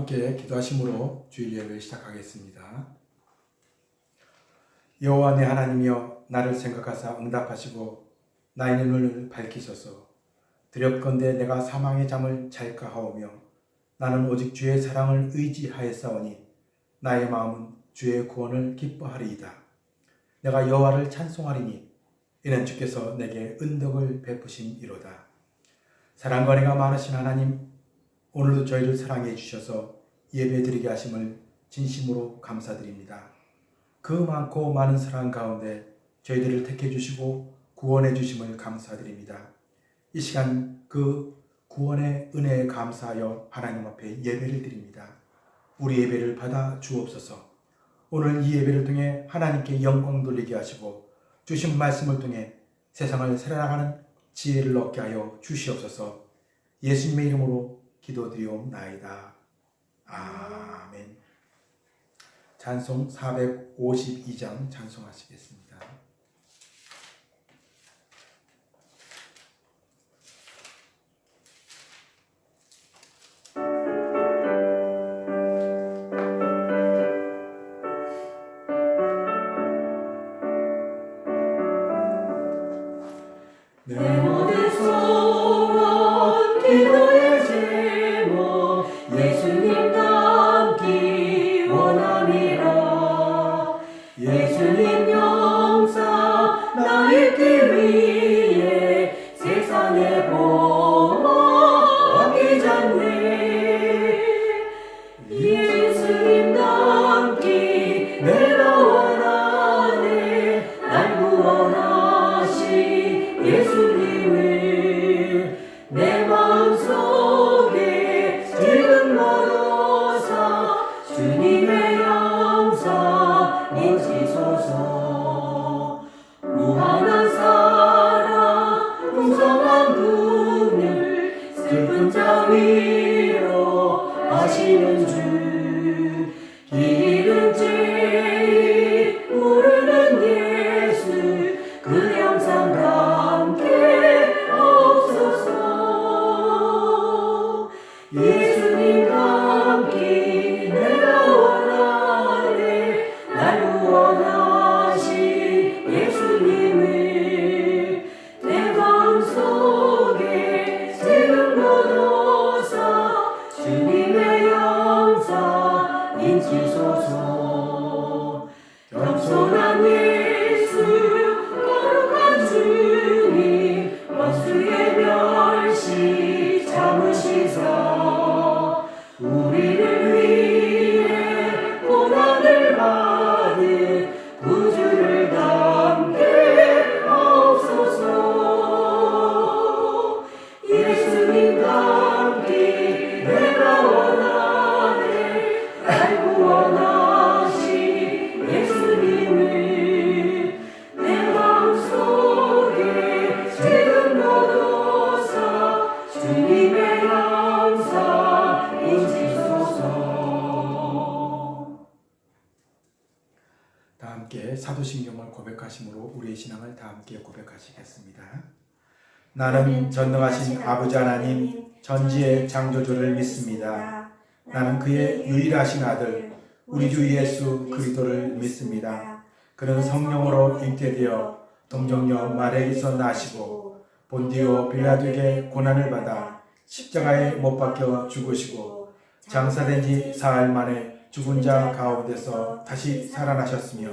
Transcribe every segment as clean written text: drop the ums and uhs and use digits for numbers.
함께 기도하심으로 주일 예배를 시작하겠습니다. 여호와 내 하나님이여, 나를 생각하사 응답하시고 나의 눈을 밝히소서. 두렵건대 내가 사망의 잠을 잘까 하오며 나는 오직 주의 사랑을 의지하였사오니 나의 마음은 주의 구원을 기뻐하리이다. 내가 여호와를 찬송하리니 이는 주께서 내게 은덕을 베푸심이로다. 사랑과 은혜가 많으신 하나님, 오늘도 저희를 사랑해 주셔서 예배드리게 하심을 진심으로 감사드립니다. 그 많고 많은 사랑 가운데 저희들을 택해 주시고 구원해 주심을 감사드립니다. 이 시간 그 구원의 은혜에 감사하여 하나님 앞에 예배를 드립니다. 우리 예배를 받아 주옵소서. 오늘 이 예배를 통해 하나님께 영광 돌리게 하시고 주신 말씀을 통해 세상을 살아나가는 지혜를 얻게 하여 주시옵소서. 예수님의 이름으로 기도드리옵나이다. 아멘. 찬송 452장 찬송하시겠습니다. 내 모든 소원 기도의 제목 예수님 닮기 원함이라. 예수님 영상 나 잊기 위해 세상의 보호 아끼잖네. 예수님 닮기 내가 원하네. 날 구원하시 예수님을 내 마음속에 지금 걸어서 주님의 영상 잊으소서. 무한한 사랑 풍성한 분을 슬픈 자 위로 하시는 주. 기름죄 모르는 예수 그 영상 함께 없소서. 예수님 함께 내가 원하네. 날 구원하시 예수님을 내 마음속에 지금 걸어서 주님의 영상 잊으소서. 겸손한 예수 거룩한 주님 원수의 멸시 참으시사 우리를 위해 고난을 받은 구주를 담게 없소서. 예수님 담기 내가 원하네. 날 구원하시 예수님을 내 마음속에 지금 넣어서 주님의 영상 잊으소서. 다 함께 사도신경을 고백하심으로 우리의 신앙을 다 함께 고백하시겠습니다. 나는 전능하신 아버지 하나님 전지의 창조주를 믿습니다. 나는 그의 유일하신 아들 우리 주 예수 그리스도를 믿습니다. 그는 성령으로 잉태되어 동정녀 마리아에게서 나시고 본디오 빌라도에게 고난을 받아 십자가에 못 박혀 죽으시고 장사된 지 사흘 만에 죽은 자 가운데서 다시 살아나셨으며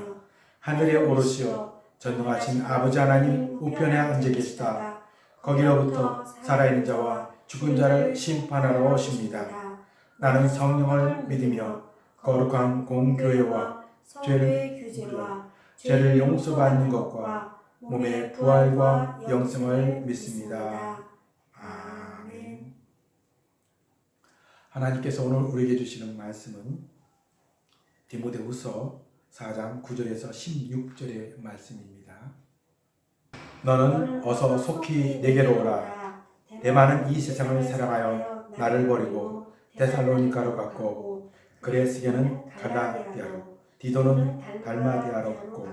하늘에 오르시어 전능하신 아버지 하나님 우편에 앉아 계시다. 거기로부터 살아있는 자와 죽은 자를 심판하러 오십니다. 나는 성령을 믿으며 거룩한 공교회와 죄를 용서받는 것과 몸의 부활과 영생을 믿습니다. 아멘. 하나님께서 오늘 우리에게 주시는 말씀은 디모데후서 4장 9절에서 16절의 말씀입니다. 너는 어서 속히 내게로 오라. 대만은 이 세상을 사랑하여 나를 버리고 데살로니가로 갔고 그레스게는 갈라디아로 디도는 달마디아로 갔고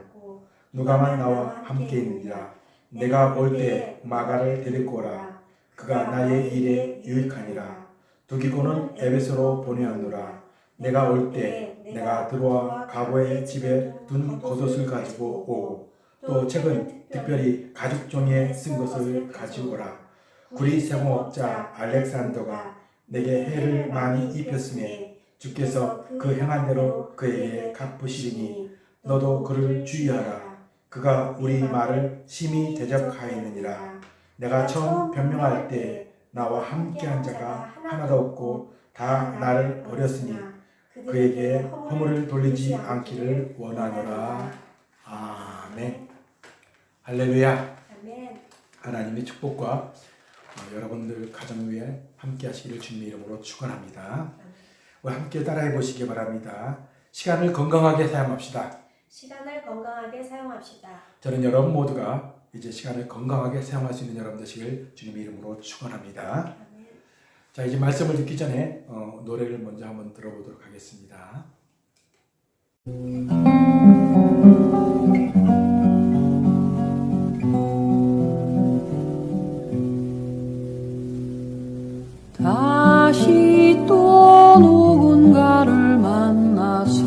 누가만 나와 함께 있느니라. 내가 올 때 마가를 데리고 오라. 그가 나의 일에 유익하니라. 두기고는 에베소로 보내었노라. 내가 올 때 내가 들어와 가고의 집에 둔 겉옷을 가지고 오고 또 책은 특별히 가죽 종이에 쓴 것을 가지오라. 구리 세공업자 알렉산더가 내게 해를 많이 입혔으며 주께서 그 행한 대로 그에게 갚으시리니 너도 그를 주의하라. 그가 우리 말을 심히 대적하였느니라. 내가 처음 변명할 때 나와 함께한 자가 하나도 없고 다 나를 버렸으니 그에게 허물을 돌리지 않기를 원하노라. 아멘. 할렐루야. 아멘. 하나님의 축복과 여러분들 가정 위에 함께 하시기를 주님의 이름으로 축원합니다. 우리 함께 따라해 보시기 바랍니다. 시간을 건강하게 사용합시다. 시간을 건강하게 사용합시다. 저는 여러분 모두가 이제 시간을 건강하게 사용할 수 있는 여러분 되시길 주님의 이름으로 축원합니다. 아멘. 자, 이제 말씀을 듣기 전에 노래를 먼저 한번 들어보도록 하겠습니다. 다시 또 누군가를 만나서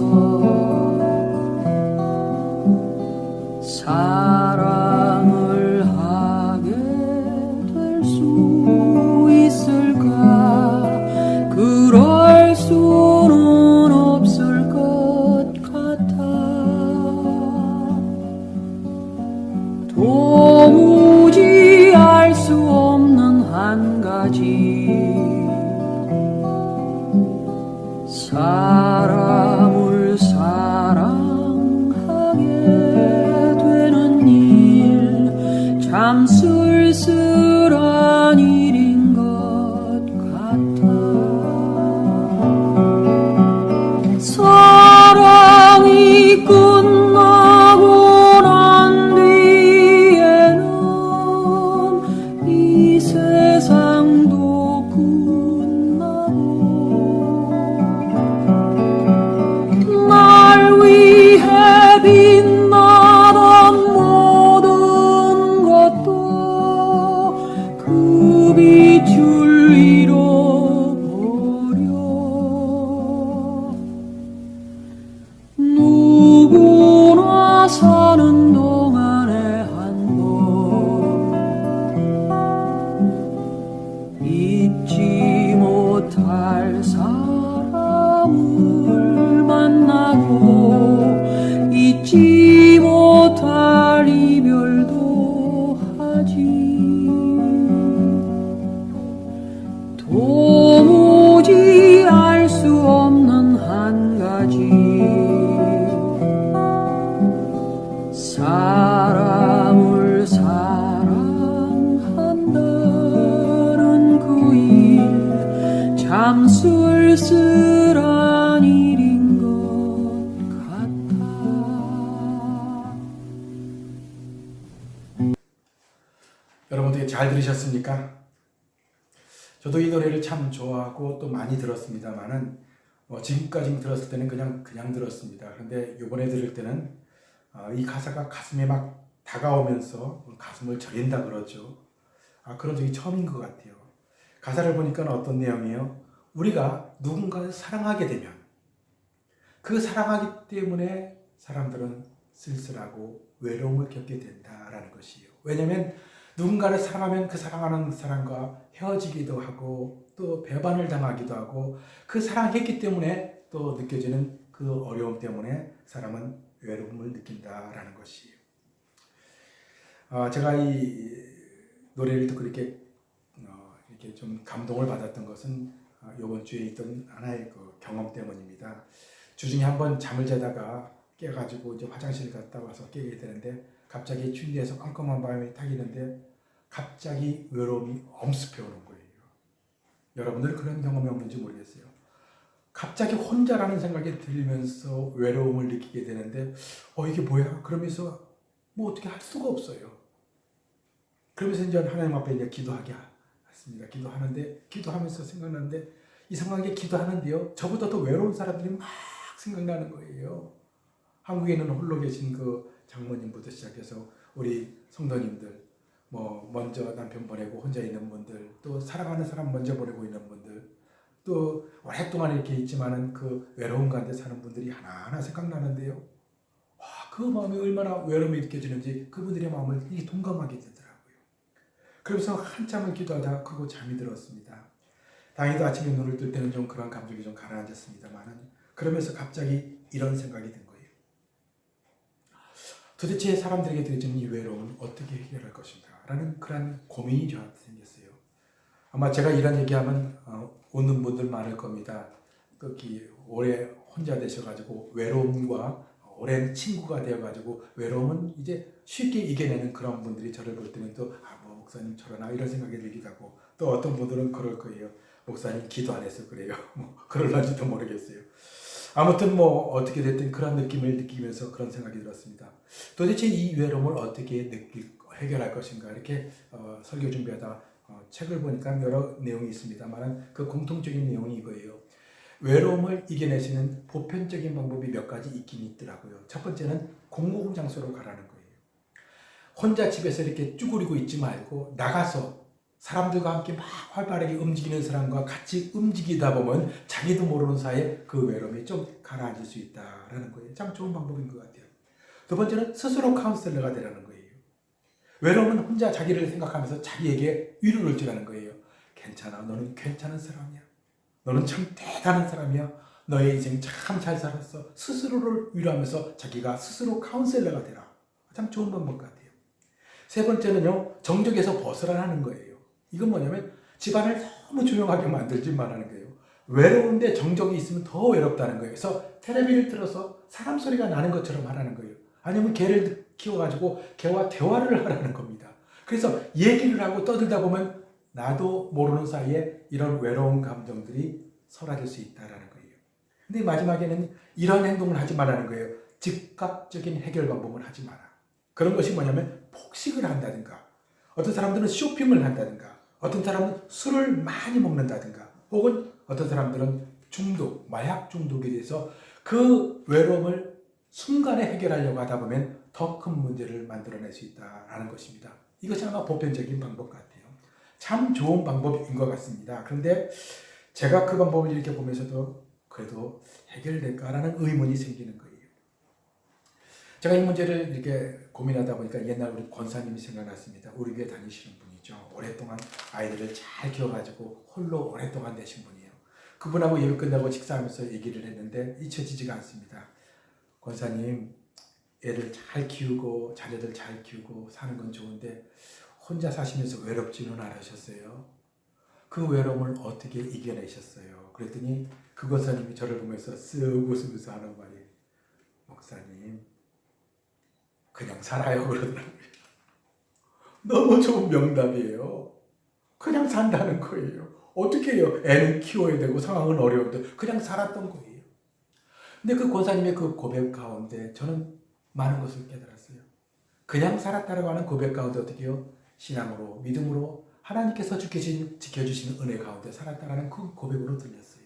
사랑을 하게 될 수 있을까? 그럴 수는 없을 것 같아. 도무지 알 수 없는 한 가지 사람을 사랑하게 되는 일 참 쓸쓸한 일인 것 같아. 사랑이 끝나고 난 뒤에는 이 세상도 끝나고 날 위해 빛나던 모든 것도 그 빛을 잃어버려. 누구나 사는 동안에 한 번 잊지 못할 사람을 만나고 잊지 못할 이별도 하지. 도무지 알 수 없는 한 가지 사람을 사랑한다는 그 일 참 쓸쓸한 일인 것 같아. 여러분 어떻게 잘 들으셨습니까? 저도 이 노래를 참 좋아하고 또 많이 들었습니다만은 지금까지 들었을 때는 그냥 들었습니다. 그런데 이번에 들을 때는 이 가사가 가슴에 막 다가오면서 가슴을 저린다 그러죠. 그런 적이 처음인 것 같아요. 가사를 보니까 어떤 내용이에요? 우리가 누군가를 사랑하게 되면 그 사랑하기 때문에 사람들은 쓸쓸하고 외로움을 겪게 된다라는 것이에요. 왜냐하면 누군가를 사랑하면 그 사랑하는 사람과 헤어지기도 하고 또 배반을 당하기도 하고 그 사랑했기 때문에 또 느껴지는 그 어려움 때문에 사람은 외로움을 느낀다라는 것이에요. 제가 이 노래를 듣고 이렇게 좀 감동을 받았던 것은 이번 주에 있던 하나의 그 경험 때문입니다. 주중에 한번 잠을 자다가 깨가지고 이제 화장실 갔다 와서 깨게 되는데 갑자기 침대에서 깜깜한 밤이 타기는데 갑자기 외로움이 엄습해 오는 거예요. 여러분들 그런 경험이 없는지 모르겠어요. 갑자기 혼자라는 생각이 들면서 외로움을 느끼게 되는데 이게 뭐야? 그러면서 뭐 어떻게 할 수가 없어요. 그러면서 이제 하나님 앞에 이제 기도하게 했습니다. 기도하는데 기도하면서 생각나는데 이상하게 기도하는데요. 저보다 더 외로운 사람들이 막 생각나는 거예요. 한국에는 홀로 계신 그 장모님부터 시작해서 우리 성도님들 먼저 남편 보내고 혼자 있는 분들 또 사랑하는 사람 먼저 보내고 있는 분들 또 오랫동안 이렇게 있지만은 그 외로운 가운데 사는 분들이 하나하나 생각나는데요. 와, 그 마음이 얼마나 외로움이 느껴지는지 그분들의 마음을 이 동감하게 되더라고요. 그러면서 한참을 기도하다 그거 잠이 들었습니다. 다행히도 아침에 눈을 뜰 때는 좀 그런 감정이 좀 가라앉았습니다만은 그러면서 갑자기 이런 생각이 든 거예요. 도대체 사람들에게 드려지는 이 외로움은 어떻게 해결할 것인가 라는 그런 고민이 저한테 생겼어요. 아마 제가 이런 얘기하면 웃는 분들 많을 겁니다. 특히 오래 혼자 되셔가지고 외로움과 오랜 친구가 되어가지고 외로움은 이제 쉽게 이겨내는 그런 분들이 저를 볼 때는 또 뭐 목사님 저러나 이런 생각이 들기도 하고 또 어떤 분들은 그럴 거예요. 목사님 기도 안 해서 그래요. 뭐 그럴런지도 모르겠어요. 아무튼 뭐 어떻게 됐든 그런 느낌을 느끼면서 그런 생각이 들었습니다. 도대체 이 외로움을 어떻게 해결할 것인가 이렇게 설교 준비하다 책을 보니까 여러 내용이 있습니다만 그 공통적인 내용이 이거예요. 외로움을 이겨내시는 보편적인 방법이 몇 가지 있긴 있더라고요. 첫 번째는 공공장소로 가라는 거예요. 혼자 집에서 이렇게 쭈그리고 있지 말고 나가서 사람들과 함께 막 활발하게 움직이는 사람과 같이 움직이다 보면 자기도 모르는 사이에 그 외로움이 좀 가라앉을 수 있다라는 거예요. 참 좋은 방법인 것 같아요. 두 번째는 스스로 카운셀러가 되라는 거예요. 외로움은 혼자 자기를 생각하면서 자기에게 위로를 주라는 거예요. 괜찮아. 너는 괜찮은 사람이야. 너는 참 대단한 사람이야. 너의 인생 참 잘 살았어. 스스로를 위로하면서 자기가 스스로 카운셀러가 되라. 참 좋은 방법 같아요. 세 번째는요. 정적에서 벗어나는 거예요. 이건 뭐냐면 집안을 너무 조용하게 만들지 말라는 거예요. 외로운데 정적이 있으면 더 외롭다는 거예요. 그래서 텔레비를 틀어서 사람 소리가 나는 것처럼 하라는 거예요. 아니면 개를 키워가지고 개와 대화를 하라는 겁니다. 그래서 얘기를 하고 떠들다 보면 나도 모르는 사이에 이런 외로운 감정들이 사라질 수 있다는 거예요. 근데 마지막에는 이런 행동을 하지 말라는 거예요. 즉각적인 해결 방법을 하지 마라. 그런 것이 뭐냐면 폭식을 한다든가 어떤 사람들은 쇼핑을 한다든가 어떤 사람은 술을 많이 먹는다든가 혹은 어떤 사람들은 중독, 마약 중독에 대해서 그 외로움을 순간에 해결하려고 하다 보면 더 큰 문제를 만들어낼 수 있다는 것입니다. 이것이 아마 보편적인 방법 같아요. 참 좋은 방법인 것 같습니다. 그런데 제가 그 방법을 이렇게 보면서도 그래도 해결될까라는 의문이 생기는 거예요. 제가 이 문제를 이렇게 고민하다 보니까 옛날 우리 권사님이 생각났습니다. 우리 교회 다니시는 분이죠. 오랫동안 아이들을 잘 키워가지고 홀로 오랫동안 되신 분이에요. 그분하고 예배 끝나고 식사하면서 얘기를 했는데 잊혀지지가 않습니다. 권사님, 애들 잘 키우고 자녀들 잘 키우고 사는 건 좋은데 혼자 사시면서 외롭지는 않으셨어요? 그 외로움을 어떻게 이겨내셨어요? 그랬더니 그 권사님이 저를 보면서 쓱 웃으면서 하는 말이 목사님 그냥 살아요 그러더라고요. 너무 좋은 명답이에요. 그냥 산다는 거예요. 어떻게 해요? 애는 키워야 되고 상황은 어려운데 그냥 살았던 거예요. 근데 그 권사님의 그 고백 가운데 저는 많은 것을 깨달았어요. 그냥 살았다라고 하는 고백 가운데 어떻게 해요? 신앙으로, 믿음으로 하나님께서 지켜주시는 은혜 가운데 살았다라는 그 고백으로 들렸어요.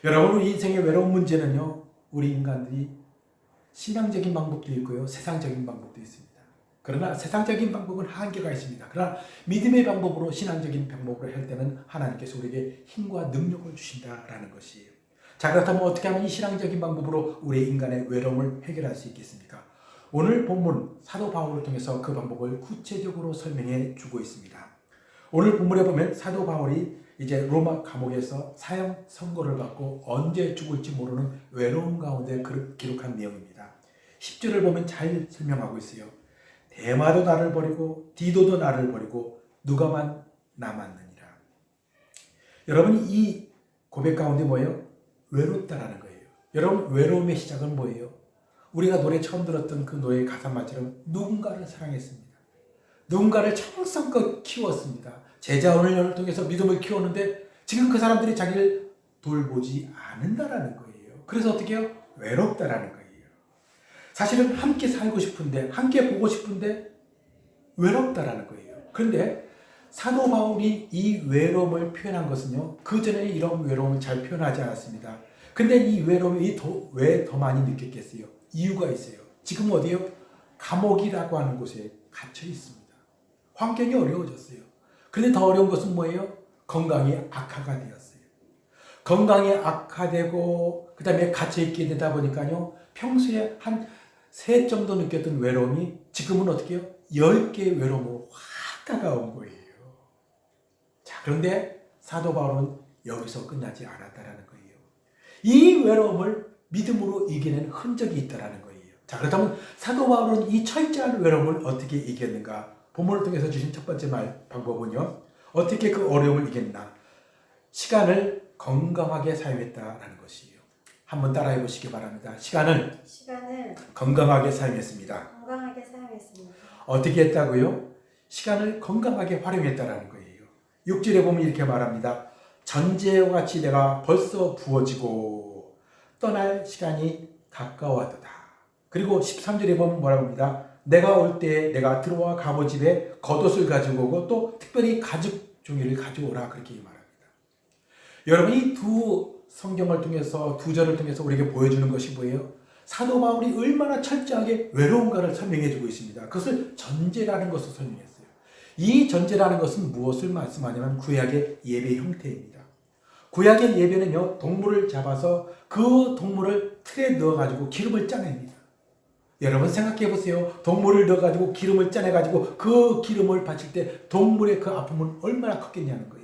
여러분, 우리 인생의 외로운 문제는요, 우리 인간들이 신앙적인 방법도 있고요, 세상적인 방법도 있습니다. 그러나 세상적인 방법은 한계가 있습니다. 그러나 믿음의 방법으로 신앙적인 방법으로 할 때는 하나님께서 우리에게 힘과 능력을 주신다라는 것이에요. 자, 그렇다면 어떻게 하면 이 신앙적인 방법으로 우리 인간의 외로움을 해결할 수 있겠습니까? 오늘 본문 사도 바울을 통해서 그 방법을 구체적으로 설명해 주고 있습니다. 오늘 본문에 보면 사도 바울이 이제 로마 감옥에서 사형 선고를 받고 언제 죽을지 모르는 외로움 가운데 기록한 내용입니다. 10절을 보면 잘 설명하고 있어요. 데마도 나를 버리고 디도도 나를 버리고 누가만 남았느니라. 여러분, 이 고백 가운데 뭐예요? 외롭다라는 거예요. 여러분, 외로움의 시작은 뭐예요? 우리가 노래 처음 들었던 그 노래의 가사말처럼 누군가를 사랑했습니다. 누군가를 정성껏 키웠습니다. 제자훈련을 통해서 믿음을 키웠는데 지금 그 사람들이 자기를 돌보지 않는다라는 거예요. 그래서 어떻게 해요? 외롭다라는 거예요. 사실은 함께 살고 싶은데 함께 보고 싶은데 외롭다라는 거예요. 그런데 사도 바울이 이 외로움을 표현한 것은요, 그 전에 이런 외로움을 잘 표현하지 않았습니다. 근데 이 외로움이 왜 더 많이 느꼈겠어요? 이유가 있어요. 지금 어디요? 감옥이라고 하는 곳에 갇혀 있습니다. 환경이 어려워졌어요. 근데 더 어려운 것은 뭐예요? 건강이 악화가 되었어요. 건강이 악화되고 그 다음에 갇혀있게 되다 보니까요. 평소에 한 3 정도 느꼈던 외로움이 지금은 어떻게 해요? 10개의 외로움으로 확 다가온 거예요. 자, 그런데 사도 바울은 여기서 끝나지 않았다라는 거예요. 이 외로움을 믿음으로 이겨낸 흔적이 있다라는 거예요. 자, 그렇다면 사도 바울은 이 철저한 외로움을 어떻게 이겼는가? 본문을 통해서 주신 첫 번째 방법은요. 어떻게 그 어려움을 이겼나? 시간을 건강하게 사용했다라는 것이에요. 한번 따라해 보시기 바랍니다. 시간을 건강하게 사용했습니다. 어떻게 했다고요? 시간을 건강하게 활용했다라는 거예요. 6절에 보면 이렇게 말합니다. 전제와 같이 내가 벌써 부어지고 떠날 시간이 가까워하도다. 그리고 13절에 보면 뭐라고 합니다. 내가 올 때 내가 들어와 가보 집에 겉옷을 가지고 오고 또 특별히 가죽 종이를 가져오라 그렇게 말합니다. 여러분 이 두 성경을 통해서 두 절을 통해서 우리에게 보여주는 것이 뭐예요? 사도 바울이 얼마나 철저하게 외로운가를 설명해 주고 있습니다. 그것을 전제라는 것을 설명했어요. 이 전제라는 것은 무엇을 말씀하냐면 구약의 예배 형태입니다. 구약의 예배는요, 동물을 잡아서 그 동물을 틀에 넣어가지고 기름을 짜냅니다. 여러분 생각해 보세요. 동물을 넣어가지고 기름을 짜내가지고 그 기름을 바칠 때 동물의 그 아픔은 얼마나 컸겠냐는 거예요.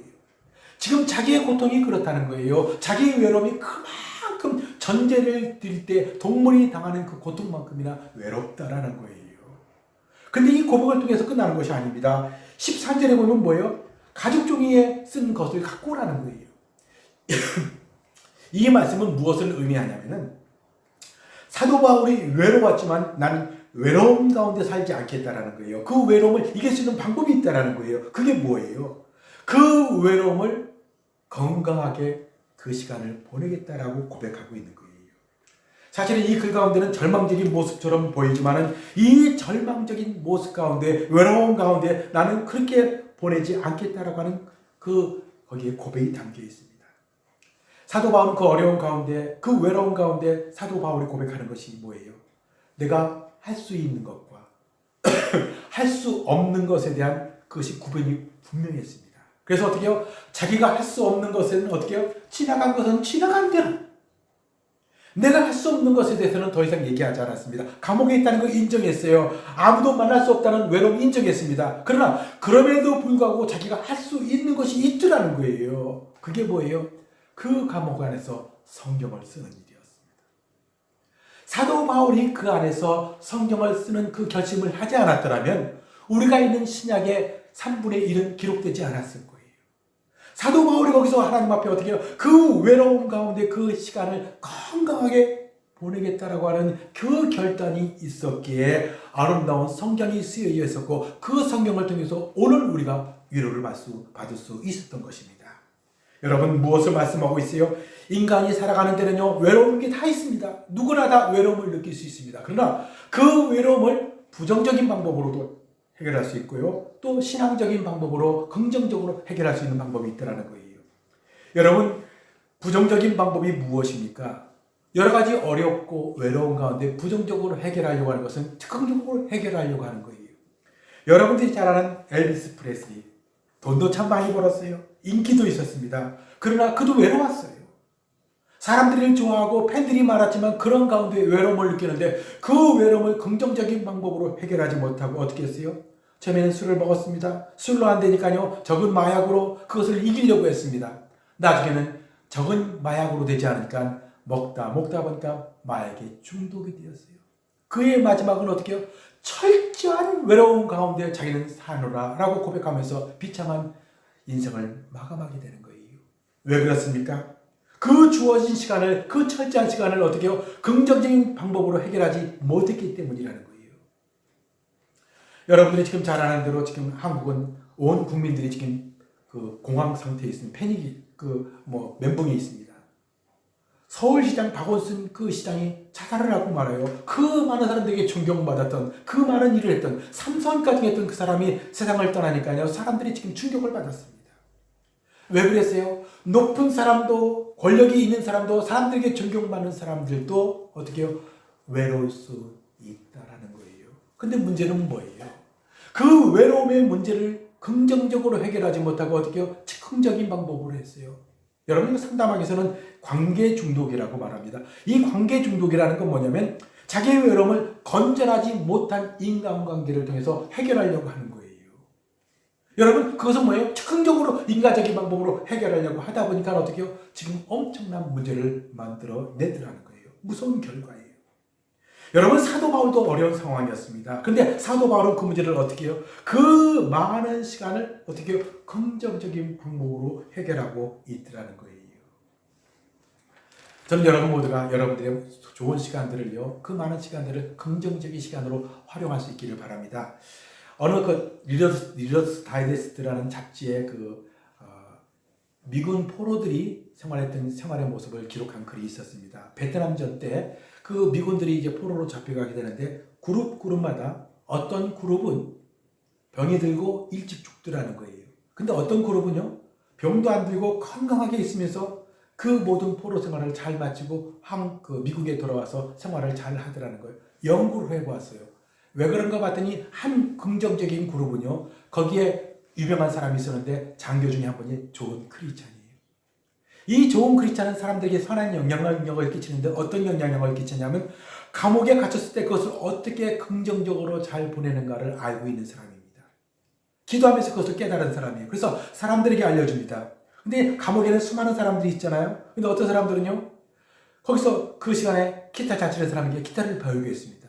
지금 자기의 고통이 그렇다는 거예요. 자기의 외로움이 그만큼 전제를 드릴 때 동물이 당하는 그 고통만큼이나 외롭다라는 거예요. 근데 이 고백을 통해서 끝나는 것이 아닙니다. 13절에 보면 뭐예요? 가죽 종이에 쓴 것을 갖고 오라는 거예요. 이 말씀은 무엇을 의미하냐면은 사도 바울이 외로웠지만 나는 외로움 가운데 살지 않겠다라는 거예요. 그 외로움을 이길 수 있는 방법이 있다라는 거예요. 그게 뭐예요? 그 외로움을 건강하게 그 시간을 보내겠다라고 고백하고 있는 거예요. 사실은 이 글 가운데는 절망적인 모습처럼 보이지만은 이 절망적인 모습 가운데 외로움 가운데 나는 그렇게 보내지 않겠다라고 하는 거기에 고백이 담겨 있습니다. 사도 바울은 그 어려운 가운데 그 외로움 가운데 사도 바울이 고백하는 것이 뭐예요? 내가 할 수 있는 것과 할 수 없는 것에 대한 그것이 구분이 분명했습니다. 그래서 어떻게 해요? 자기가 할 수 없는 것은 어떻게 해요? 지나간 것은 지나간 대로. 내가 할 수 없는 것에 대해서는 더 이상 얘기하지 않았습니다. 감옥에 있다는 걸 인정했어요. 아무도 만날 수 없다는 외로움 인정했습니다. 그러나 그럼에도 불구하고 자기가 할 수 있는 것이 있더라는 거예요. 그게 뭐예요? 그 감옥 안에서 성경을 쓰는 일이었습니다. 사도 바울이 그 안에서 성경을 쓰는 그 결심을 하지 않았더라면 우리가 있는 신약의 3분의 1은 기록되지 않았을 거예요. 사도 바울이 거기서 하나님 앞에 어떻게 해요? 그 외로움 가운데 그 시간을 건강하게 보내겠다라고 하는 그 결단이 있었기에 아름다운 성경이 쓰여 있었고 그 성경을 통해서 오늘 우리가 위로를 받을 수 있었던 것입니다. 여러분 무엇을 말씀하고 있어요? 인간이 살아가는 데는요 외로운 게 다 있습니다. 누구나 다 외로움을 느낄 수 있습니다. 그러나 그 외로움을 부정적인 방법으로도 해결할 수 있고요. 또 신앙적인 방법으로 긍정적으로 해결할 수 있는 방법이 있다는 거예요. 여러분 부정적인 방법이 무엇입니까? 여러 가지 어렵고 외로운 가운데 부정적으로 해결하려고 하는 것은 즉흥적으로 해결하려고 하는 거예요. 여러분들이 잘 아는 엘비스 프레슬리 돈도 참 많이 벌었어요. 인기도 있었습니다. 그러나 그도 외로웠어요. 사람들을 좋아하고 팬들이 많았지만 그런 가운데 외로움을 느끼는데 그 외로움을 긍정적인 방법으로 해결하지 못하고 어떻게 했어요? 처음에는 술을 먹었습니다. 술로 안 되니까요. 적은 마약으로 그것을 이기려고 했습니다. 나중에는 적은 마약으로 되지 않으니까 먹다 보니까 마약에 중독이 되었어요. 그의 마지막은 어떻게 해요? 철저한 외로움 가운데 자기는 사노라라고 고백하면서 비참한 인생을 마감하게 되는 거예요. 왜 그렇습니까? 그 주어진 시간을, 그 철저한 시간을 어떻게 해요? 긍정적인 방법으로 해결하지 못했기 때문이라는 거예요. 여러분들이 지금 잘 아는 대로 지금 한국은 온 국민들이 지금 그 공황 상태에 있습니다. 패닉이 멘붕이 있습니다. 서울시장 박원순 그 시장이 자살을 하고 말아요. 그 많은 사람들에게 존경받았던 그 많은 일을 했던 삼선까지 했던 그 사람이 세상을 떠나니까요. 사람들이 지금 충격을 받았습니다. 왜 그랬어요? 높은 사람도 권력이 있는 사람도 사람들에게 존경받는 사람들도 어떻게 해요? 외로울 수 있다라는 거예요. 근데 문제는 뭐예요? 그 외로움의 문제를 긍정적으로 해결하지 못하고 어떻게 해요? 즉흥적인 방법으로 했어요. 여러분, 상담학에서는 관계 중독이라고 말합니다. 이 관계 중독이라는 건 뭐냐면 자기의 외로움을 건전하지 못한 인간관계를 통해서 해결하려고 하는 거예요. 여러분, 그것은 뭐예요? 즉흥적으로 인간적인 방법으로 해결하려고 하다 보니까 어떻게 해요? 지금 엄청난 문제를 만들어 내더라는 거예요. 무서운 결과예요. 여러분, 사도 바울도 어려운 상황이었습니다. 그런데 사도 바울은 그 문제를 어떻게 해요? 그 많은 시간을 어떻게 해요? 긍정적인 방법으로 해결하고 있더라는 거예요. 저는 여러분 모두가 여러분들의 좋은 시간들을요, 그 많은 시간들을 긍정적인 시간으로 활용할 수 있기를 바랍니다. 어느 그 리더스 다이제스트라는 잡지에 미군 포로들이 생활했던 생활의 모습을 기록한 글이 있었습니다. 베트남전 때 그 미군들이 이제 포로로 잡혀가게 되는데 그룹마다 어떤 그룹은 병이 들고 일찍 죽더라는 거예요. 근데 어떤 그룹은요, 병도 안 들고 건강하게 있으면서 그 모든 포로 생활을 잘 마치고 미국에 돌아와서 생활을 잘 하더라는 거예요. 연구를 해보았어요. 왜 그런가 봤더니 한 긍정적인 그룹은요, 거기에 유명한 사람이 있었는데 장교 중에 한 분이 존 크리스찬이에요. 이 존 크리스찬은 사람들에게 선한 영향력을 끼치는데 어떤 영향력을 끼치냐면 감옥에 갇혔을 때 그것을 어떻게 긍정적으로 잘 보내는가를 알고 있는 사람입니다. 기도하면서 그것을 깨달은 사람이에요. 그래서 사람들에게 알려줍니다. 근데 감옥에는 수많은 사람들이 있잖아요. 근데 어떤 사람들은요, 거기서 그 시간에 기타 잘 치는 사람에게 기타를 배우게 했습니다.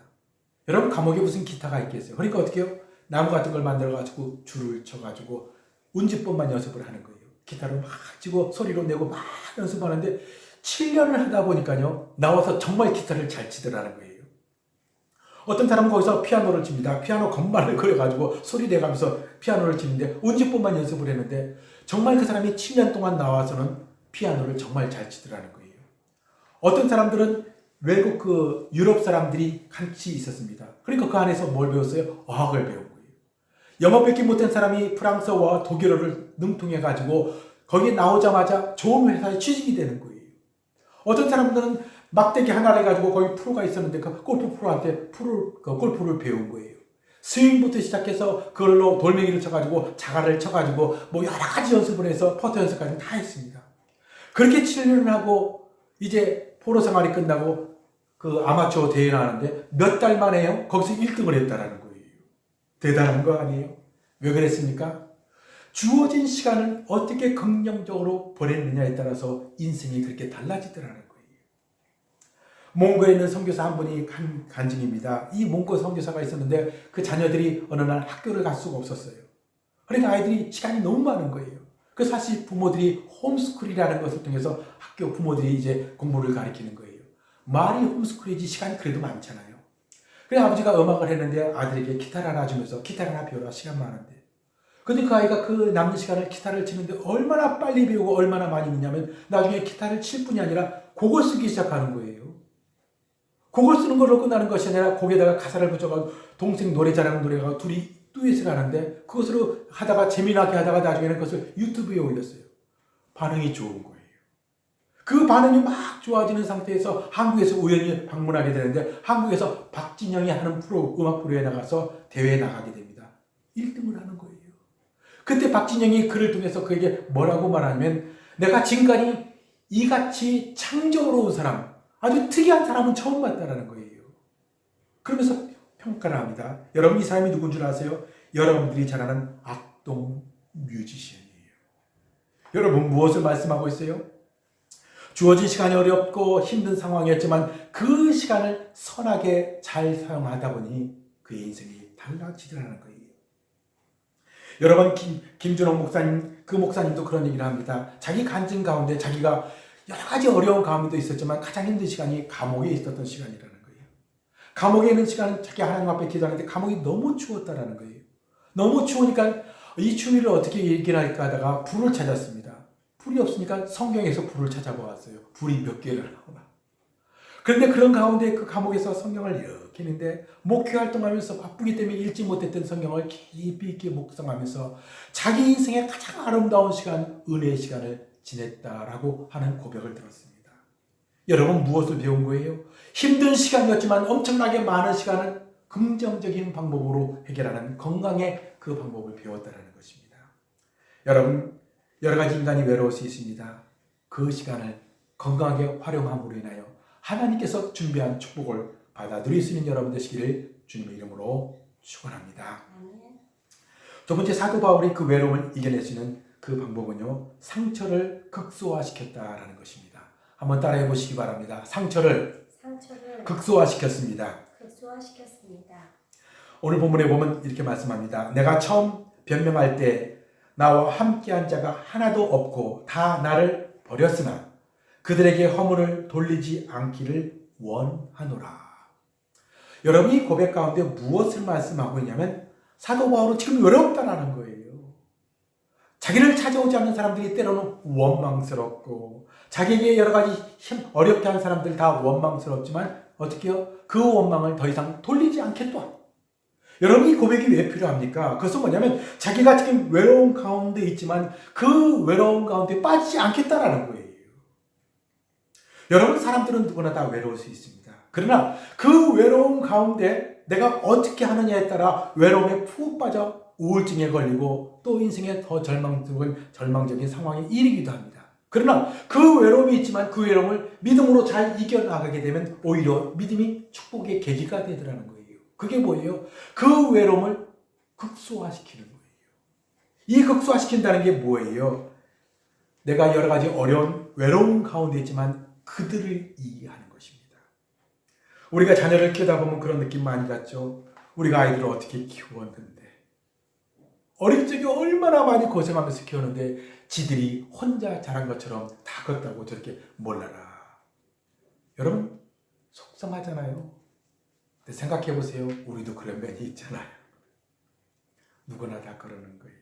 여러분, 감옥에 무슨 기타가 있겠어요? 그러니까 어떻게 해요? 나무 같은 걸 만들어가지고 줄을 쳐가지고 운지법만 연습을 하는 거예요. 기타를 막 치고 소리로 내고 막 연습하는데 7년을 하다 보니까요, 나와서 정말 기타를 잘 치더라는 거예요. 어떤 사람은 거기서 피아노를 칩니다. 피아노 건반을 그려가지고 소리 내가면서 피아노를 치는데 운지법만 연습을 했는데 정말 그 사람이 7년 동안 나와서는 피아노를 정말 잘 치더라는 거예요. 어떤 사람들은 외국 유럽 사람들이 같이 있었습니다. 그러니까 그 안에서 뭘 배웠어요? 어학을 배운 거예요. 영어밖에 못한 사람이 프랑스어와 독일어를 능통해가지고 거기에 나오자마자 좋은 회사에 취직이 되는 거예요. 어떤 사람들은 막대기 하나를 가지고 거기 프로가 있었는데 그 골프 프로한테 골프를 배운 거예요. 스윙부터 시작해서 그걸로 돌멩이를 쳐가지고 자갈을 쳐가지고 뭐 여러 가지 연습을 해서 퍼터 연습까지 다 했습니다. 그렇게 7년을 하고 이제 포로 생활이 끝나고 그 아마추어 대회를 하는데 몇 달 만에요, 거기서 1등을 했다라는 거예요. 대단한 거 아니에요? 왜 그랬습니까? 주어진 시간을 어떻게 긍정적으로 보냈느냐에 따라서 인생이 그렇게 달라지더라는 거예요. 몽고에 있는 선교사 한 분이 간증입니다. 이 몽고 선교사가 있었는데 그 자녀들이 어느 날 학교를 갈 수가 없었어요. 그러니까 아이들이 시간이 너무 많은 거예요. 그래서 사실 부모들이 홈스쿨이라는 것을 통해서 학교 부모들이 이제 공부를 가르치는 거예요. 말이 홈스쿨이지 시간이 그래도 많잖아요. 그래서 아버지가 음악을 했는데 아들에게 기타를 하나 주면서 기타를 하나 배워라, 시간 많은데. 근데 그 아이가 그 남는 시간을 기타를 치는데 얼마나 빨리 배우고 얼마나 많이 넣냐면 나중에 기타를 칠 뿐이 아니라 곡을 쓰기 시작하는 거예요. 곡을 쓰는 걸로 끝나는 것이 아니라 곡에다가 가사를 붙여가지고 동생 노래 잘하는 노래가 둘이 듀엣을 하는데 그것으로 하다가 재미나게 하다가 나중에는 그것을 유튜브에 올렸어요. 반응이 좋은 거예요. 그 반응이 막 좋아지는 상태에서 한국에서 우연히 방문하게 되는데 한국에서 박진영이 하는 음악 프로에 나가서 대회에 나가게 됩니다. 1등을 하는 거예요. 그때 박진영이 글을 통해서 그에게 뭐라고 말하냐면 내가 지금까지 이같이 창조로운 사람, 아주 특이한 사람은 처음 봤다라는 거예요. 그러면서 평가를 합니다. 여러분, 이 사람이 누군 줄 아세요? 여러분들이 잘 아는 악동 뮤지션이에요. 여러분, 무엇을 말씀하고 있어요? 주어진 시간이 어렵고 힘든 상황이었지만 그 시간을 선하게 잘 사용하다 보니 그의 인생이 달라지더라는 거예요. 여러분, 김준홍 목사님, 그 목사님도 그런 얘기를 합니다. 자기 간증 가운데 자기가 여러 가지 어려운 가운데도 있었지만 가장 힘든 시간이 감옥에 있었던 시간이라는 거예요. 감옥에 있는 시간은 자기 하나님 앞에 기도하는데 감옥이 너무 추웠다라는 거예요. 너무 추우니까 이 추위를 어떻게 얘기를 할까 하다가 불을 찾았습니다. 불이 없으니까 성경에서 불을 찾아보았어요. 불이 몇 개를 나오나. 그런데 그런 가운데 그 감옥에서 성경을 이렇게 했는데 목회 활동하면서 바쁘기 때문에 읽지 못했던 성경을 깊이 있게 묵상하면서 자기 인생의 가장 아름다운 시간, 은혜의 시간을 지냈다라고 하는 고백을 들었습니다. 여러분, 무엇을 배운 거예요? 힘든 시간이었지만 엄청나게 많은 시간을 긍정적인 방법으로 해결하는 건강의 그 방법을 배웠다는 것입니다. 여러분, 여러 가지 인간이 외로울 수 있습니다. 그 시간을 건강하게 활용함으로 인하여 하나님께서 준비한 축복을 받아 누릴 수 있는 여러분 되시기를 주님의 이름으로 축원합니다. 두 번째, 사도 바울이 그 외로움을 이겨낼 수 있는 그 방법은요, 상처를 극소화시켰다라는 것입니다. 한번 따라해 보시기 바랍니다. 상처를 극소화시켰습니다. 오늘 본문에 보면 이렇게 말씀합니다. 내가 처음 변명할 때 나와 함께한 자가 하나도 없고 다 나를 버렸으나 그들에게 허물을 돌리지 않기를 원하노라. 여러분이 고백 가운데 무엇을 말씀하고 있냐면 사도 바울은 지금 외롭다라는 거예요. 자기를 찾아오지 않는 사람들이 때로는 원망스럽고 자기에게 여러 가지 어렵게 한 사람들 다 원망스럽지만 어떻게 해요? 그 원망을 더 이상 돌리지 않겠다. 여러분 이 고백이 왜 필요합니까? 그것은 뭐냐면 자기가 지금 외로운 가운데 있지만 그 외로운 가운데 빠지지 않겠다라는 거예요. 여러분 사람들은 누구나 다 외로울 수 있습니다. 그러나 그 외로움 가운데 내가 어떻게 하느냐에 따라 외로움에 푹 빠져 우울증에 걸리고 또 인생에 더 절망적인 상황에 이르기도 합니다. 그러나 그 외로움이 있지만 그 외로움을 믿음으로 잘 이겨나가게 되면 오히려 믿음이 축복의 계기가 되더라는 거예요. 그게 뭐예요? 그 외로움을 극소화시키는 거예요. 이 극소화시킨다는 게 뭐예요? 내가 여러 가지 어려운 외로움 가운데 있지만 그들을 이해하는 것입니다. 우리가 자녀를 키우다 보면 그런 느낌 많이 갖죠. 우리가 아이들을 어떻게 키웠는데 어릴 적에 얼마나 많이 고생하면서 키웠는데 지들이 혼자 자란 것처럼 다 컸다고 저렇게 몰라라. 여러분 속상하잖아요. 근데 생각해 보세요. 우리도 그런 면이 있잖아요. 누구나 다 그러는 거예요.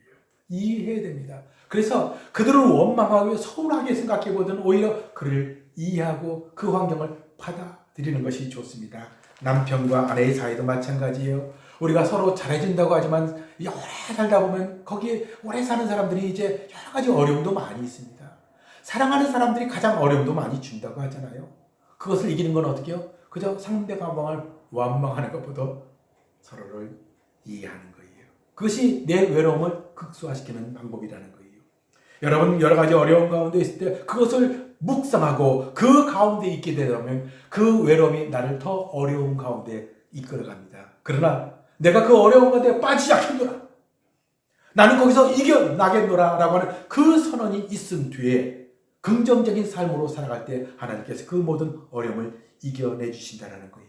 이해해야 됩니다. 그래서 그들을 원망하고 서운하게 생각해 보든 오히려 그를 이해하고 그 환경을 받아들이는 것이 좋습니다. 남편과 아내의 사이도 마찬가지예요. 우리가 서로 잘해준다고 하지만 오래 살다 보면 거기에 오래 사는 사람들이 이제 여러 가지 어려움도 많이 있습니다. 사랑하는 사람들이 가장 어려움도 많이 준다고 하잖아요. 그것을 이기는 건 어떻게 해요? 그저 상대방을 원망하는 것보다 서로를 이해하는 거예요. 그것이 내 외로움을 극소화시키는 방법이라는 거예요. 여러분 여러 가지 어려운 가운데 있을 때 그것을 묵상하고 그 가운데 있게 되면 그 외로움이 나를 더 어려운 가운데 이끌어갑니다. 그러나 내가 그 어려운 가운데 빠지지 않겠노라. 나는 거기서 이겨나겠노라 라고 하는 그 선언이 있은 뒤에 긍정적인 삶으로 살아갈 때 하나님께서 그 모든 어려움을 이겨내 주신다는 거예요.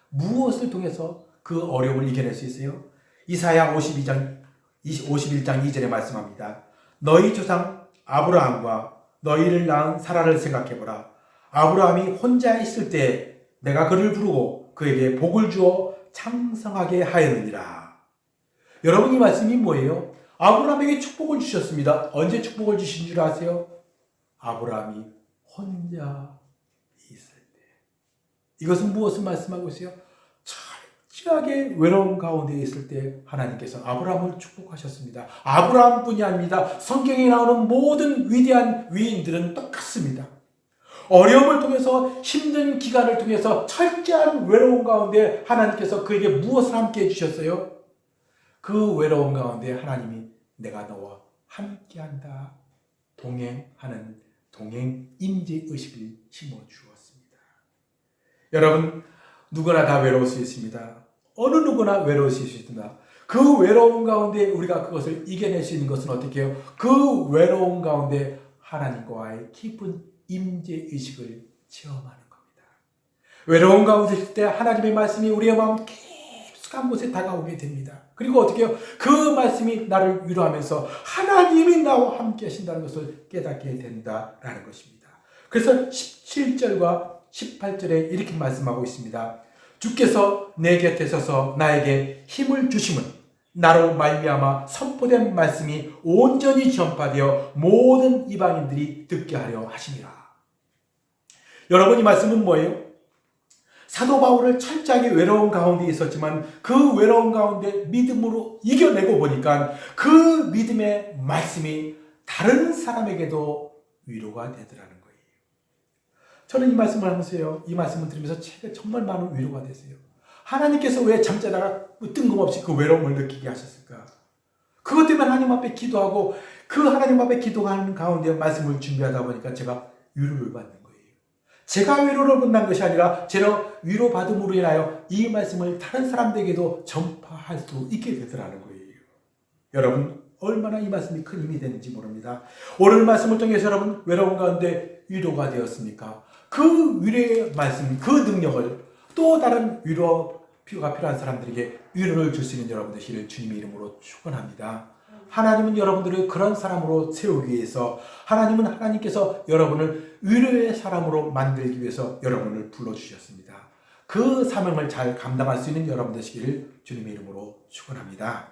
무엇을 통해서 그 어려움을 이겨낼 수 있어요? 이사야 51장 2절에 말씀합니다. 너희 조상 아브라함과 너희를 낳은 사라를 생각해보라. 아브라함이 혼자 있을 때 내가 그를 부르고 그에게 복을 주어 창성하게 하였느니라. 여러분 이 말씀이 뭐예요? 아브라함에게 축복을 주셨습니다. 언제 축복을 주신 줄 아세요? 아브라함이 혼자 있을 때. 이것은 무엇을 말씀하고 있어요? 철저하게 외로운 가운데 있을 때 하나님께서 아브라함을 축복하셨습니다. 아브라함뿐이 아닙니다. 성경에 나오는 모든 위대한 위인들은 똑같습니다. 어려움을 통해서 힘든 기간을 통해서 철저한 외로움 가운데 하나님께서 그에게 무엇을 함께 해주셨어요? 그 외로움 가운데 하나님이 내가 너와 함께한다. 동행하는 동행 임재의식을 심어주었습니다. 여러분 누구나 다 외로울 수 있습니다. 어느 누구나 외로울 수 있습니다. 그 외로움 가운데 우리가 그것을 이겨낼 수 있는 것은 어떻게 해요? 그 외로움 가운데 하나님과의 깊은 임재의식을 체험하는 겁니다. 외로운 가운데 있을 때 하나님의 말씀이 우리의 마음 깊숙한 곳에 다가오게 됩니다. 그리고 어떻게 해요? 그 말씀이 나를 위로하면서 하나님이 나와 함께 하신다는 것을 깨닫게 된다라는 것입니다. 그래서 17절과 18절에 이렇게 말씀하고 있습니다. 주께서 내 곁에 서서 나에게 힘을 주심은 나로 말미암아 선포된 말씀이 온전히 전파되어 모든 이방인들이 듣게 하려 하심이라. 여러분 이 말씀은 뭐예요? 사도 바울을 철저하게 외로운 가운데 있었지만 그 외로운 가운데 믿음으로 이겨내고 보니까 그 믿음의 말씀이 다른 사람에게도 위로가 되더라는 거예요. 저는 이 말씀을 하면서요, 이 말씀을 들으면서 제가 정말 많은 위로가 됐어요. 하나님께서 왜 잠자다가 뜬금없이 그 외로움을 느끼게 하셨을까? 그것 때문에 하나님 앞에 기도하고 그 하나님 앞에 기도하는 가운데 말씀을 준비하다 보니까 제가 위로를 받는 거예요. 제가 위로를 받는 것이 아니라 제가 위로받음으로 인하여 이 말씀을 다른 사람들에게도 전파할 수 있게 되더라는 거예요. 여러분 얼마나 이 말씀이 큰 힘이 되는지 모릅니다. 오늘 말씀을 통해서 여러분 외로운 가운데 위로가 되었습니까? 그 위로의 말씀, 그 능력을 또 다른 위로가 필요한 사람들에게 위로를 줄 수 있는 여러분 되시기를 주님의 이름으로 축원합니다. 하나님은 여러분들을 그런 사람으로 세우기 위해서, 하나님은 하나님께서 여러분을 위로의 사람으로 만들기 위해서 여러분을 불러주셨습니다. 그 사명을 잘 감당할 수 있는 여러분 되시기를 주님의 이름으로 축원합니다.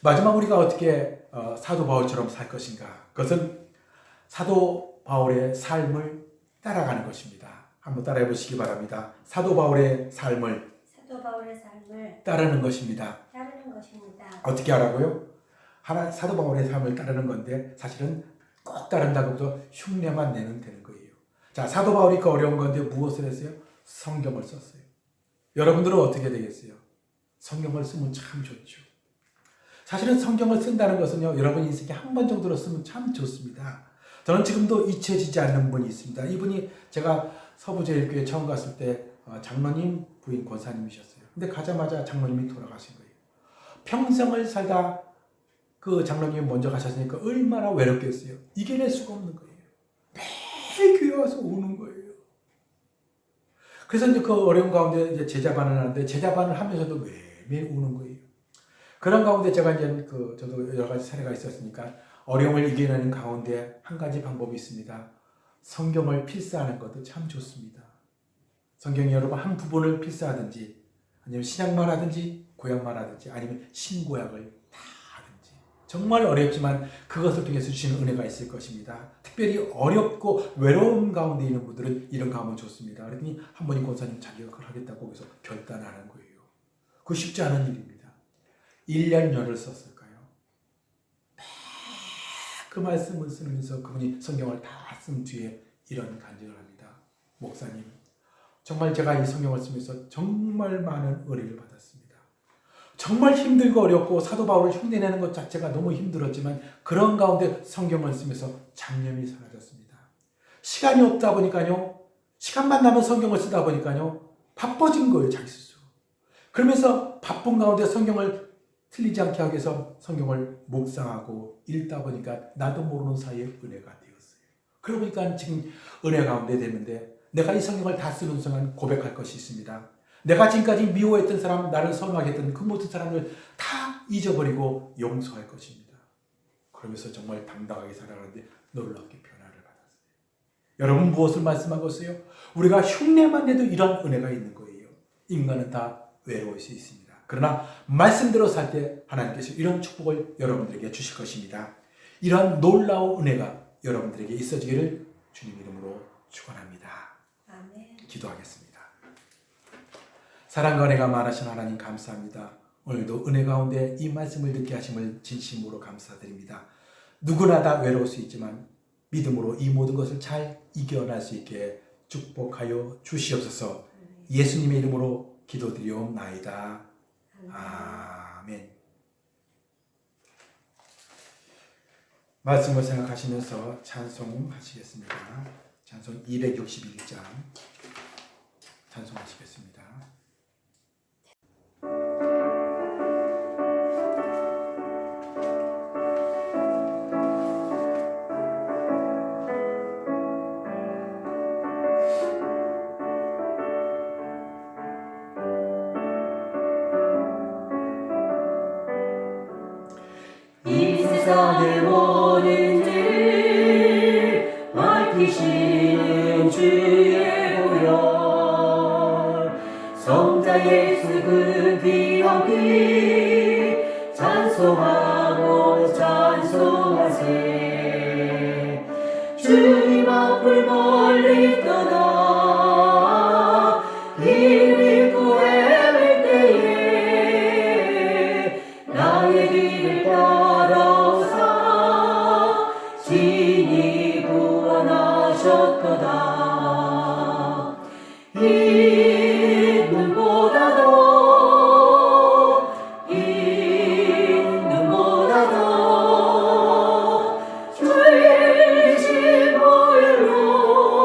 마지막 우리가 어떻게 사도 바울처럼 살 것인가? 그것은 사도 바울의 삶을 따라가는 것입니다. 한번 따라해 보시기 바랍니다. 사도 바울의 삶을 따르는 것입니다. 어떻게 하라고요? 사도 바울의 삶을 따르는 건데 사실은 꼭 따른다고 해서 흉내만 내면 되는 거예요. 자, 사도 바울이 그 어려운 건데 무엇을 했어요? 성경을 썼어요. 여러분들은 어떻게 되겠어요? 성경을 쓰면 참 좋죠. 사실은 성경을 쓴다는 것은요, 여러분 인생에 한 번 정도로 쓰면 참 좋습니다. 저는 지금도 잊혀지지 않는 분이 있습니다. 이분이 제가 서부제일교회 처음 갔을 때 장로님 부인 권사님이셨어요. 근데 가자마자 장로님이 돌아가신 거예요. 평생을 살다 그 장로님이 먼저 가셨으니까 얼마나 외롭겠어요. 이겨낼 수가 없는 거예요. 매일 교회 와서 우는 거예요. 그래서 이제 그 어려운 가운데 이제 제자반을 하는데 제자반을 하면서도 매일 우는 거예요. 그런 가운데 제가 이제 저도 여러 가지 사례가 있었으니까 어려움을 이겨내는 가운데 한 가지 방법이 있습니다. 성경을 필사하는 것도 참 좋습니다. 성경이 여러분 한 부분을 필사하든지 아니면 신약만 하든지 구약만 하든지 아니면 신구약을 다 하든지 정말 어렵지만 그것을 통해서 주시는 은혜가 있을 것입니다. 특별히 어렵고 외로움 가운데 있는 분들은 이런 거 하면 좋습니다. 그랬더니 한 분이 권사님 자격을 하겠다고 해서 결단하는 거예요. 그거 쉽지 않은 일입니다. 1년여를 썼을까요? 그 말씀을 쓰면서 그분이 성경을 다 쓴 뒤에 이런 간증을 합니다. 목사님, 정말 제가 이 성경을 쓰면서 정말 많은 은혜를 받았습니다. 정말 힘들고 어렵고 사도 바울을 흉내내는 것 자체가 너무 힘들었지만 그런 가운데 성경을 쓰면서 잡념이 사라졌습니다. 시간이 없다 보니까요, 시간만 나면 성경을 쓰다 보니까요, 바빠진 거예요, 자기 스스로. 그러면서 바쁜 가운데 성경을 틀리지 않게 하기 위해서 성경을 묵상하고 읽다 보니까 나도 모르는 사이에 은혜가 되었어요. 그러고 보니까 지금 은혜 가운데 됐는데 내가 이 성경을 다 쓰는 순간 고백할 것이 있습니다. 내가 지금까지 미워했던 사람, 나를 선호하겠던 그 모든 사람을 다 잊어버리고 용서할 것입니다. 그러면서 정말 당당하게 살아가는데 놀랍게 변화를 받았어요. 여러분 무엇을 말씀하고 있어요? 우리가 흉내만 내도 이런 은혜가 있는 거예요. 인간은 다 외로울 수 있습니다. 그러나 말씀대로 살 때 하나님께서 이런 축복을 여러분들에게 주실 것입니다. 이런 놀라운 은혜가 여러분들에게 있어지기를 주님 이름으로 축원합니다. 아멘. 기도하겠습니다. 사랑과 은혜가 많으신 하나님 감사합니다. 오늘도 은혜 가운데 이 말씀을 듣게 하심을 진심으로 감사드립니다. 누구나 다 외로울 수 있지만 믿음으로 이 모든 것을 잘 이겨낼 수 있게 축복하여 주시옵소서. 예수님의 이름으로 기도드리옵나이다. 아멘. 말씀을 생각하시면서 찬송하시겠습니다. 찬송 261장 찬송하시겠습니다. 이 세상의 모든 질 밝히시는 주의 보혈 성자 예수 그 귀한 피 찬송하고 찬송하세. 주님 앞을 멀리 떠나 이를 구해낼 때에 나의 길을 따라오사 진이 구원하셨도다. 이 눈보다도 주의 신 보혈로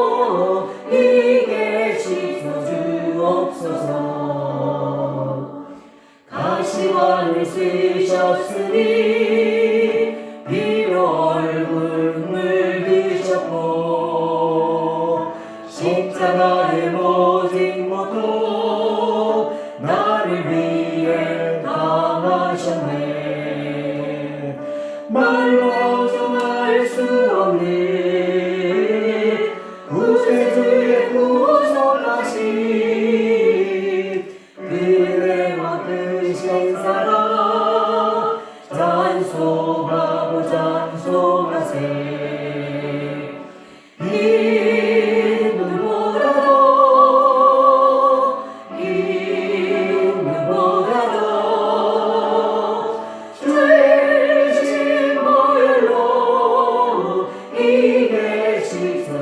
이게 씻어주옵소서.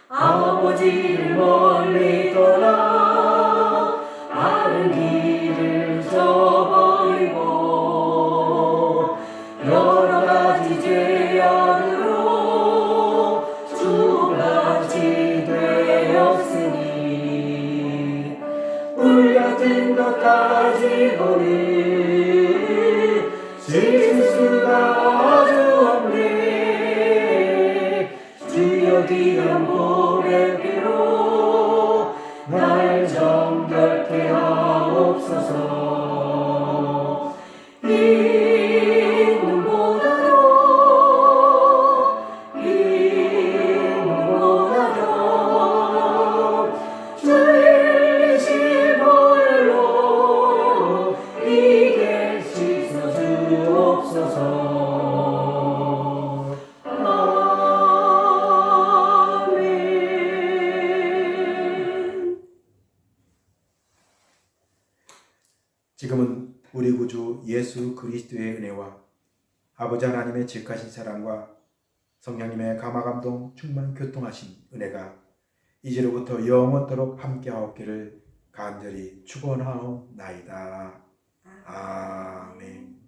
아버지를 멀리 떠나 다른 길을 저버리고 여러 가지 죄악으로 주같이 되었으니 물 같은 것 가지고는 씻을 수가 아주 없네. 주여 귀한 보배비로 날 정결케 하옵소서. 이 눈보다도 주의 시보혈로 이게 씻어주옵소서. 아멘. 지금은 우리 구주 예수 그리스도의 은혜와 아버지 하나님의 지극하신 사랑과 성령님의 감화감동 충만 교통하신 은혜가 이제로부터 영원토록 함께하옵기를 간절히 축원하옵나이다. 아멘.